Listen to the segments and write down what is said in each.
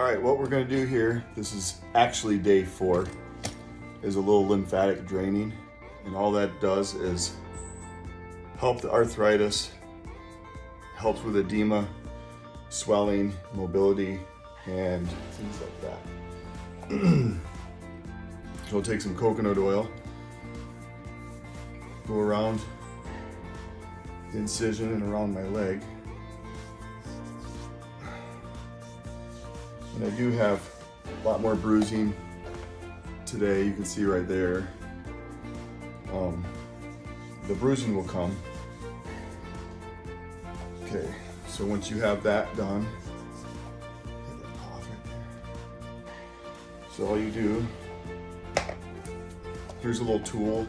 All right, what we're gonna do here, this is actually day 4, is a little lymphatic draining. And all that does is help the arthritis, helps with edema, swelling, mobility, and things like that. So we'll take some coconut oil, go around the incision and around my leg. And I do have a lot more bruising today, you can see right there. The bruising will come. Okay, so once you have that done, so all you do, here's a little tool.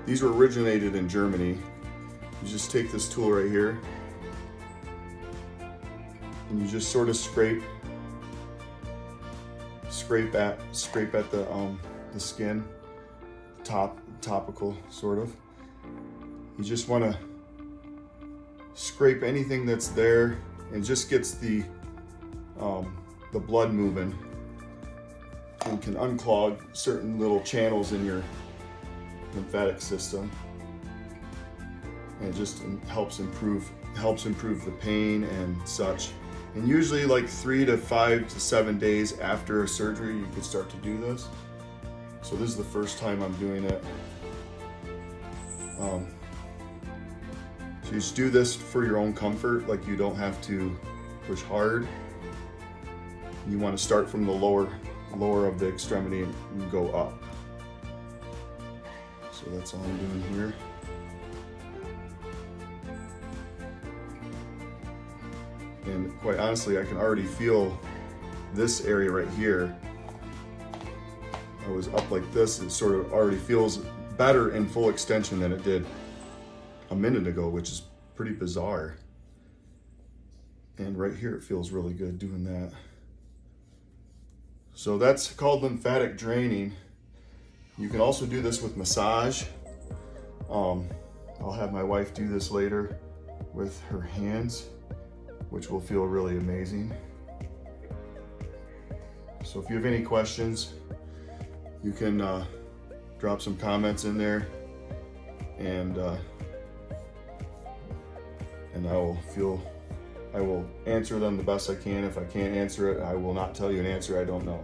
These were originated in Germany. You just take this tool right here and you just sort of scrape at the skin, topical sort of. You just want to scrape anything that's there and just gets the blood moving and can unclog certain little channels in your lymphatic system, and it just helps improve the pain and such. And usually like 3 to 5 to 7 days after a surgery you could start to do this. So this is the first time I'm doing it. So you just do this for your own comfort, like you don't have to push hard. You want to start from the lower of the extremity and go up. So that's all I'm doing here. And quite honestly, I can already feel this area right here. I was up like this, it sort of already feels better in full extension than it did a minute ago, which is pretty bizarre. And right here, it feels really good doing that. So that's called lymphatic draining. You can also do this with massage. I'll have my wife do this later with her hands, which will feel really amazing. So if you have any questions, you can drop some comments in there, and I will answer them the best I can. If I can't answer it, I will not tell you an answer I don't know.